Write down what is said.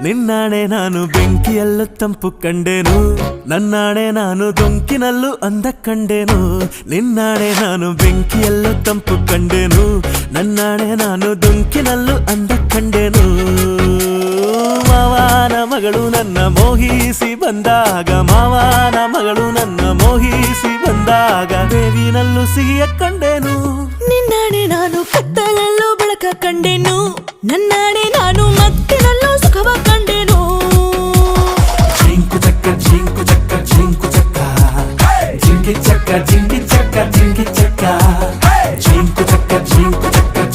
ನಿನ್ನಾಣೆ ನಾನು ಬೆಂಕಿಯಲ್ಲೂ ತಂಪು ಕಂಡೆನು, ನನ್ನಾಣೆ ನಾನು ದೊಂಕಿನಲ್ಲೂ ಅಂದ ಕಂಡೆನು. ನಿನ್ನಾಣೆ ನಾನು ಬೆಂಕಿಯಲ್ಲೂ ತಂಪು ಕಂಡೆನು, ನನ್ನಾಣೆ ನಾನು ದೊಂಕಿನಲ್ಲೂ ಅಂದ ಕಂಡೆನು. ಮಾವನ ಮಗಳು ನನ್ನ ಮೋಹಿಸಿ ಬಂದಾಗ, ಮಾವನ ಮಗಳು ನನ್ನ ಮೋಹಿಸಿ ಬಂದಾಗ, ಬೇವಿನಲ್ಲೂ ಸಿಹಿಯ ಕಂಡೆನು.